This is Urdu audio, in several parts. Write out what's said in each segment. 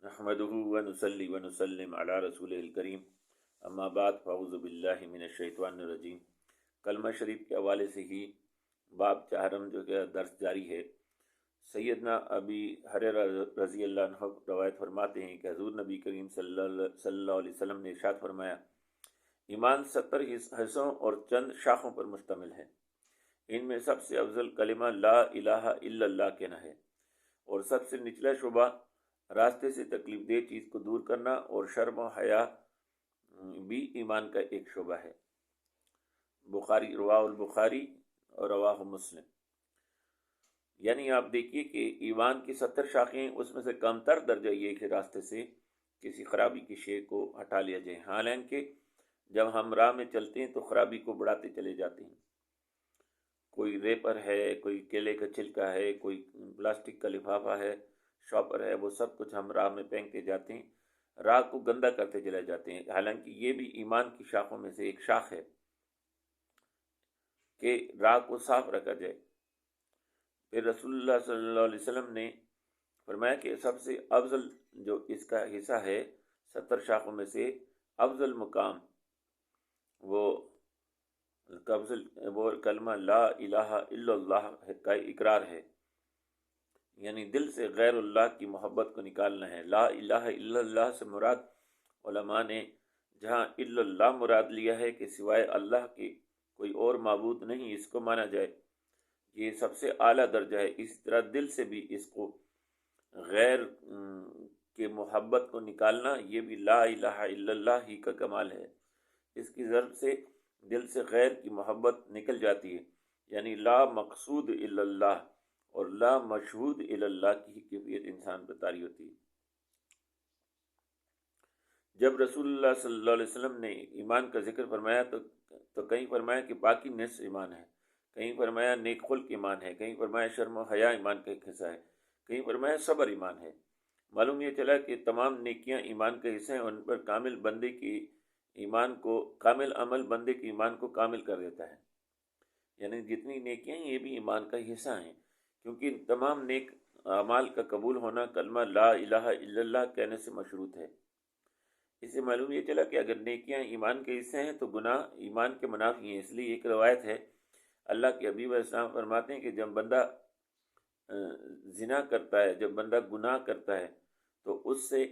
نحمده ونصلي ونسلم على رسوله الکریم اما بعد فاعوذ باللہ من الشیطان الرجیم۔ کلمہ شریف کے حوالے سے ہی باب چہارم جو کہ درس جاری ہے۔ سیدنا ابی ہریرہ رضی اللہ عنہ روایت فرماتے ہیں کہ حضور نبی کریم صلی اللہ علیہ وسلم نے ارشاد فرمایا، ایمان 70 حصوں اور چند شاخوں پر مشتمل ہے۔ ان میں سب سے افضل کلمہ لا الہ الا اللہ کہنا ہے، اور سب سے نچلا شعبہ راستے سے تکلیف دہ چیز کو دور کرنا، اور شرم و حیا بھی ایمان کا ایک شعبہ ہے۔ بخاری، رواہ البخاری اور رواہ مسلم۔ یعنی آپ دیکھیے کہ ایمان کی 70 شاخیں، اس میں سے کم تر درجہ یہ کہ راستے سے کسی خرابی کی شے کو ہٹا لیا جائے۔ حالانکہ جب ہم راہ میں چلتے ہیں تو خرابی کو بڑھاتے چلے جاتے ہیں۔ کوئی ریپر ہے، کوئی کیلے کا چھلکا ہے، کوئی پلاسٹک کا لفافہ ہے، شاپر ہے، وہ سب کچھ ہم راہ میں پھینکتے جاتے ہیں، راہ کو گندا کرتے چلے جاتے ہیں۔ حالانکہ یہ بھی ایمان کی شاخوں میں سے ایک شاخ ہے کہ راہ کو صاف رکھا جائے۔ پھر رسول اللہ صلی اللہ علیہ وسلم نے فرمایا کہ سب سے افضل جو اس کا حصہ ہے 70 شاخوں میں سے افضل مقام وہ کلمہ لا الہ الا اللہ کا اقرار ہے، یعنی دل سے غیر اللہ کی محبت کو نکالنا ہے۔ لا الہ الا اللہ سے مراد علماء نے جہاں الا اللہ مراد لیا ہے کہ سوائے اللہ کے کوئی اور معبود نہیں، اس کو مانا جائے، یہ سب سے اعلیٰ درجہ ہے۔ اسی طرح دل سے بھی اس کو غیر کے محبت کو نکالنا، یہ بھی لا الہ الا اللہ ہی کا کمال ہے۔ اس کی ضرب سے دل سے غیر کی محبت نکل جاتی ہے، یعنی لا مقصود الا اللہ اور لا مشہود الا اللہ کی کیفیت انسان پر طاری ہوتی ہے۔ جب رسول اللہ صلی اللہ علیہ وسلم نے ایمان کا ذکر فرمایا تو کہیں فرمایا کہ پاکی نصف ایمان ہے، کہیں فرمایا نیک خلق ایمان ہے، کہیں فرمایا شرم و حیا ایمان کا ایک حصہ ہے، کہیں فرمایا صبر ایمان ہے۔ معلوم یہ چلا کہ تمام نیکیاں ایمان کا حصہ ہیں، ان پر کامل عمل بندے کے ایمان کو کامل کر دیتا ہے۔ یعنی جتنی نیکیاں ہیں یہ بھی ایمان کا حصہ ہیں، کیونکہ ان تمام نیک اعمال کا قبول ہونا کلمہ لا الہ الا اللہ کہنے سے مشروط ہے۔ اس سے معلوم یہ چلا کہ اگر نیکیاں ایمان کے حصے ہیں تو گناہ ایمان کے منافی ہیں۔ اس لیے ایک روایت ہے، اللہ کے حبیب علیہ السلام فرماتے ہیں کہ جب بندہ زنا کرتا ہے، جب بندہ گناہ کرتا ہے تو اس سے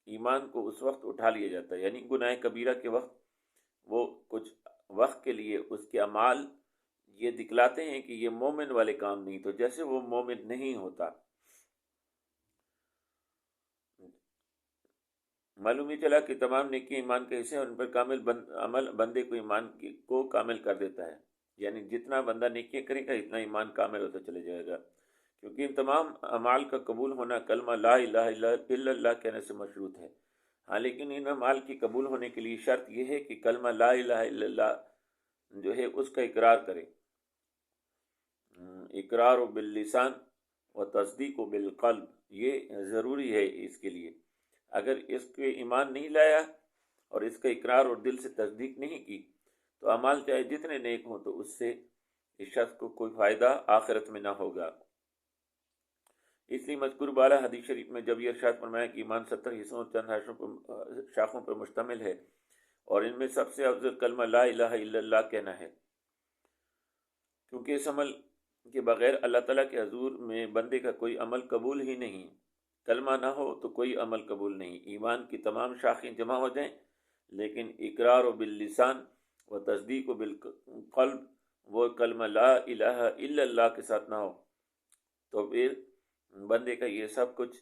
ایمان کو اس وقت اٹھا لیا جاتا ہے، یعنی گناہ کبیرہ کے وقت وہ کچھ وقت کے لیے اس کے اعمال یہ دکھلاتے ہیں کہ یہ مومن والے کام نہیں، تو جیسے وہ مومن نہیں ہوتا۔ معلوم یہ چلا کہ تمام نیکی ایمان کے حصے، ان پر کامل عمل بندے کو ایمان کو کامل کر دیتا ہے، یعنی جتنا بندہ نیکیاں کرے گا اتنا ایمان کامل ہوتا چلے جائے گا، کیونکہ ان تمام اعمال کا قبول ہونا کلمہ لا الہ الا اللہ کہنے سے مشروط ہے۔ ہاں، لیکن ان اعمال کے قبول ہونے کے لیے شرط یہ ہے کہ کلمہ لا الہ الا اللہ جو ہے اس کا اقرار کرے، اقرار و باللسان و تصدیق و بالقلب، یہ ضروری ہے اس کے لیے۔ اگر اس کے ایمان نہیں لایا اور اس کا اقرار اور دل سے تصدیق نہیں کی تو اعمال چاہے جتنے نیک ہوں تو اس سے اس شخص کو کوئی فائدہ آخرت میں نہ ہوگا۔ اس لیے مذکور بالا حدیث شریف میں جب یہ ارشاد فرمایا کہ ایمان 70 حصوں اور چند شاخوں پر مشتمل ہے، اور ان میں سب سے افضل کلمہ لا الہ الا اللہ کہنا ہے، کیونکہ اس عمل کے بغیر اللہ تعالیٰ کے حضور میں بندے کا کوئی عمل قبول ہی نہیں۔ کلمہ نہ ہو تو کوئی عمل قبول نہیں۔ ایمان کی تمام شاخیں جمع ہو جائیں لیکن اقرار و باللسان و تصدیق و بالقلب وہ کلمہ لا الہ الا اللہ کے ساتھ نہ ہو تو پھر بندے کا یہ سب کچھ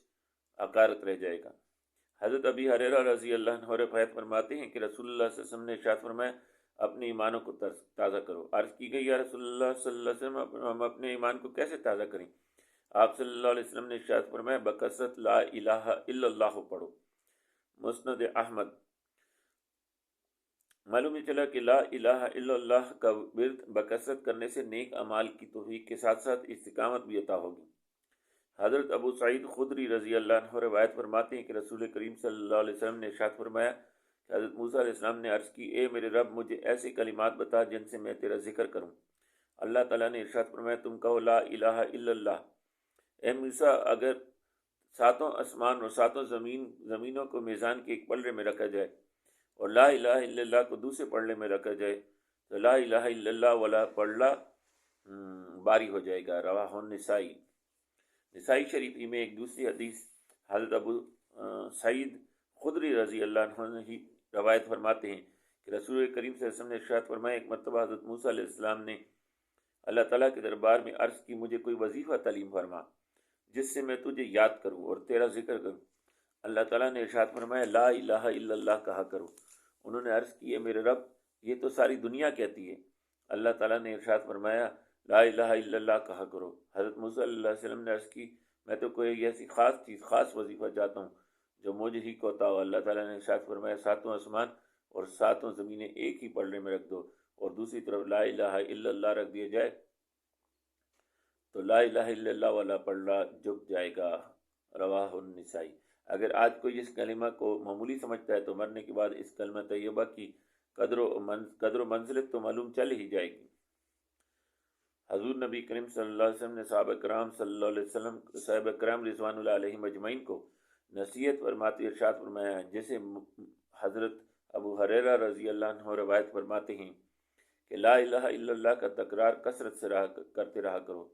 عقارت رہ جائے گا۔ حضرت ابی ہریرہ رضی اللہ عنہ روایت فرماتے ہیں کہ رسول اللہ صلی اللہ علیہ وسلم نے ارشاد فرمایا، اپنے ایمانوں کو تازہ کرو۔ عرض کی گئی، یا رسول اللہ صلی اللہ علیہ وسلم، ہم اپنے ایمان کو کیسے تازہ کریں؟ آپ صلی اللہ علیہ وسلم نے ارشاد فرمایا، بکثرت لا الہ الا اللہ پڑھو۔ مسند احمد۔ معلوم یہ چلا کہ لا الہ الا اللہ کا ورد بکثرت کرنے سے نیک اعمال کی توفیق کے ساتھ ساتھ استقامت بھی عطا ہوگی۔ حضرت ابو سعید خدری رضی اللہ عنہ روایت فرماتے ہیں کہ رسول کریم صلی اللہ علیہ وسلم نے ارشاد فرمایا کہ حضرت موسیٰ علیہ السلام نے عرض کی، اے میرے رب، مجھے ایسی کلمات بتا جن سے میں تیرا ذکر کروں۔ اللہ تعالیٰ نے ارشاد فرمایا، تم کہو لا الہ الا اللہ۔ اے موسیٰ، اگر ساتوں آسمان اور ساتوں زمینوں کو میزان کے ایک پلڑے میں رکھا جائے اور لا الہ الا اللہ کو دوسرے پلڑے میں رکھا جائے تو لا الہ الا اللہ والا پلڑا باری ہو جائے گا۔ رواہ النسائی، نسائی شریف ہی میں ایک دوسری حدیث حضرت ابو سعید خدری رضی اللہ عنہ ہی روایت فرماتے ہیں کہ رسول کریم صلی اللہ علیہ وسلم نے ارشاد فرمایا، ایک مرتبہ حضرت موسیٰ علیہ السلام نے اللہ تعالیٰ کے دربار میں عرض کی، مجھے کوئی وظیفہ تعلیم فرما جس سے میں تجھے یاد کروں اور تیرا ذکر کروں۔ اللہ تعالیٰ نے ارشاد فرمایا، لا الہ الا اللہ کہا کرو۔ انہوں نے عرض کی، میرے رب یہ تو ساری دنیا کہتی ہے۔ اللہ تعالیٰ نے ارشاد فرمایا، لا الہ الا اللہ کہا کرو۔ حضرت موسیٰ علیہ السلام نے عرض کی، میں تو کوئی ایسی خاص چیز، خاص وظیفہ چاہتا ہوں جو مجھے ہی کو عطا ہو۔ اللہ تعالیٰ نے ارشاد فرمایا، ساتوں آسمان اور ساتوں زمینیں ایک ہی پلڑے میں رکھ دو اور دوسری طرف لا الہ الا اللہ رکھ دیا جائے تو لا الہ الا اللہ والا پلڑا جھک جائے گا۔ رواہ النسائی۔ اگر آج کوئی اس کلمہ کو معمولی سمجھتا ہے تو مرنے کے بعد اس کلمہ طیبہ کی قدر و منزلت تو معلوم چل ہی جائے گی۔ حضور نبی کریم صلی اللہ علیہ وسلم نے صحابہ کرام صلی اللہ علیہ وسلم صحابہ کرام رضوان اللہ علیہم اجمعین کو نصیحت فرماتے ارشاد فرمایا ہے، جیسے حضرت ابو ہریرہ رضی اللہ عنہ روایت فرماتے ہیں کہ لا الہ الا اللہ کا تکرار کثرت سے کرتے رہا کرو،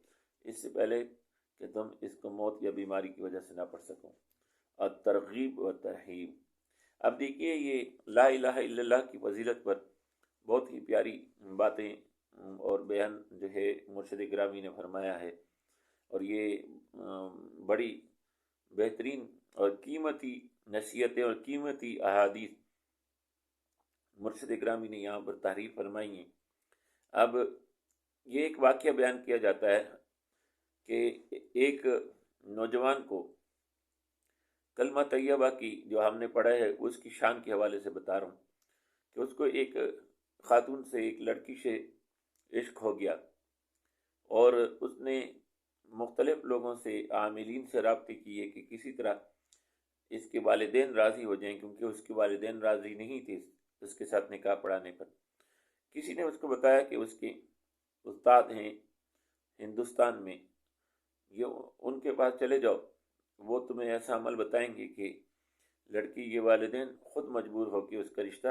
اس سے پہلے کہ تم اس کو موت یا بیماری کی وجہ سے نہ پڑھ سکو۔ اور ترغیب و ترہیب۔ اب دیکھیے یہ لا الہ الا اللہ کی فضیلت پر بہت ہی پیاری باتیں اور بیان جو ہے مرشد گرامی نے فرمایا ہے، اور یہ بڑی بہترین اور قیمتی نصیحتیں اور قیمتی احادیث مرشد گرامی نے یہاں پر تحریر فرمائی ہیں۔ اب یہ ایک واقعہ بیان کیا جاتا ہے کہ ایک نوجوان کو کلمہ طیبہ کی جو ہم نے پڑھا ہے اس کی شان کے حوالے سے بتا رہا ہوں کہ اس کو ایک خاتون سے، ایک لڑکی سے عشق ہو گیا اور اس نے مختلف لوگوں سے، عاملین سے رابطے کیے کہ کسی طرح اس کے والدین راضی ہو جائیں، کیونکہ اس کے والدین راضی نہیں تھے اس کے ساتھ نکاح پڑھانے پر۔ کسی نے اس کو بتایا کہ اس کے استاد ہیں ہندوستان میں، یہ ان کے پاس چلے جاؤ، وہ تمہیں ایسا عمل بتائیں گے کہ لڑکی کے والدین خود مجبور ہو کے اس کا رشتہ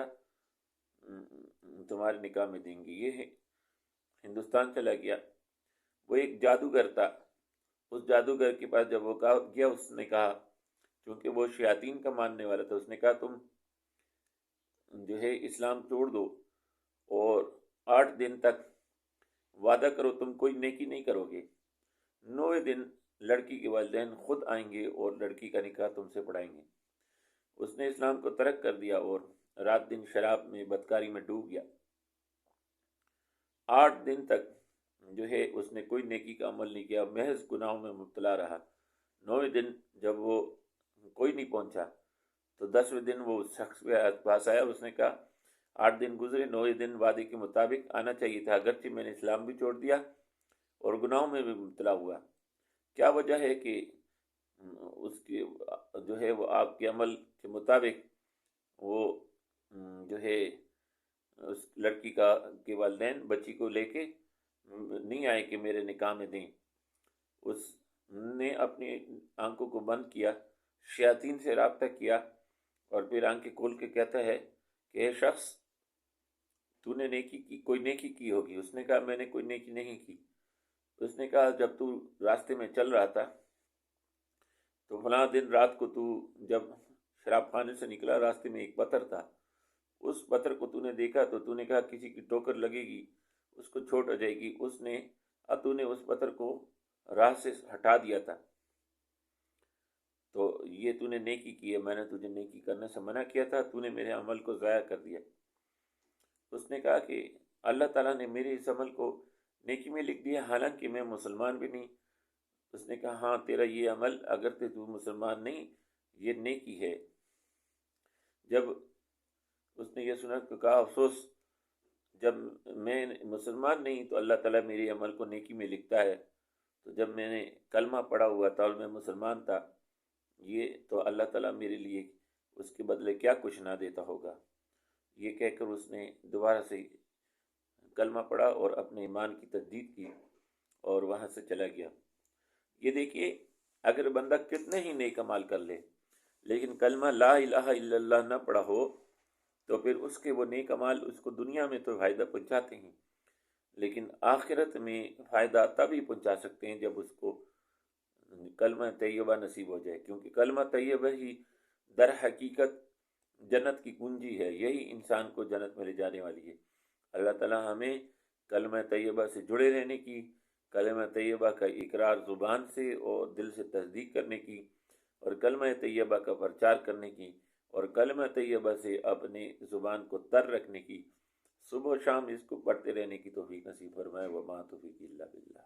تمہارے نکاح میں دیں گے۔ یہ ہندوستان چلا گیا، وہ ایک جادوگر تھا۔ اس جادوگر کے پاس جب وہ گیا، اس نے کہا، چونکہ وہ شیاطین کا ماننے والا تھا، اس نے کہا تم جو ہے اسلام چھوڑ دو اور 8 دن تک وعدہ کرو تم کوئی نیکی نہیں کرو گے، 9ویں دن لڑکی کے والدین خود آئیں گے اور لڑکی کا نکاح تم سے پڑھائیں گے۔ اس نے اسلام کو ترک کر دیا اور رات دن شراب میں، بدکاری میں ڈوب گیا۔ 8 دن تک جو ہے اس نے کوئی نیکی کا عمل نہیں کیا، محض گناہوں میں مبتلا رہا۔ 9ویں دن جب وہ کوئی نہیں پہنچا تو 10ویں دن وہ اس شخص کے پاس آیا، اس نے کہا 8 دن گزرے، 9ویں دن وعدے کے مطابق آنا چاہیے تھا، اگرچہ میں نے اسلام بھی چھوڑ دیا اور گناہوں میں بھی مبتلا ہوا۔ کیا وجہ ہے کہ اس کی جو ہے وہ آپ کے عمل کے مطابق وہ جو ہے اس لڑکی کے والدین بچی کو لے کے نہیں آئے کہ میرے نکاح میں دیں؟ اس نے اپنی آنکھوں کو بند کیا، شیاطین سے رابطہ کیا اور پھر آنکھیں کھول کے کہتا ہے کہ اے شخص، تو نے نیکی کی، کوئی نیکی کی ہوگی۔ اس نے کہا میں نے کوئی نیکی نہیں کی۔ اس نے کہا جب تو راستے میں چل رہا تھا تو فلاں دن رات کو تو جب شراب خانے سے نکلا، راستے میں ایک پتھر تھا، اس پتھر کو تو نے دیکھا تو تو نے کہا کسی کی ٹوکر لگے گی اس کو چھوٹ ہو جائے گی، تو نے اس پتھر کو راہ سے ہٹا دیا تھا، تو یہ تو نے نیکی کی ہے، میں نے تجھے نیکی کرنے سے منع کیا تھا، تو نے میرے عمل کو ضائع کر دیا۔ اس نے کہا کہ اللہ تعالیٰ نے میرے اس عمل کو نیکی میں لکھ دیا حالانکہ میں مسلمان بھی نہیں۔ اس نے کہا ہاں، تیرا یہ عمل اگر تو مسلمان نہیں، یہ نیکی ہے۔ جب اس نے یہ سنا تو کہا افسوس، جب میں مسلمان نہیں تو اللہ تعالیٰ میرے عمل کو نیکی میں لکھتا ہے، تو جب میں نے کلمہ پڑھا ہوا تھا اور میں مسلمان تھا، یہ تو اللہ تعالیٰ میرے لیے اس کے بدلے کیا کچھ نہ دیتا ہوگا۔ یہ کہہ کر اس نے دوبارہ سے کلمہ پڑھا اور اپنے ایمان کی تجدید کی اور وہاں سے چلا گیا۔ یہ دیکھیے اگر بندہ کتنے ہی نیک عمال کر لے لیکن کلمہ لا الہ الا اللہ نہ پڑھا ہو تو پھر اس کے وہ نیک عمال اس کو دنیا میں تو فائدہ پہنچاتے ہیں، لیکن آخرت میں فائدہ تبھی پہنچا سکتے ہیں جب اس کو کلمہ طیبہ نصیب ہو جائے، کیونکہ کلمہ طیبہ ہی در حقیقت جنت کی کنجی ہے، یہی انسان کو جنت میں لے جانے والی ہے۔ اللہ تعالی ہمیں کلمہ طیبہ سے جڑے رہنے کی، کلمہ طیبہ کا اقرار زبان سے اور دل سے تصدیق کرنے کی، اور کلمہ طیبہ کا پرچار کرنے کی، اور کلمہ طیبہ سے اپنے زبان کو تر رکھنے کی، صبح و شام اس کو پڑھتے رہنے کی توفیق نصیب فرمائے۔ وما توفیق الا باللہ۔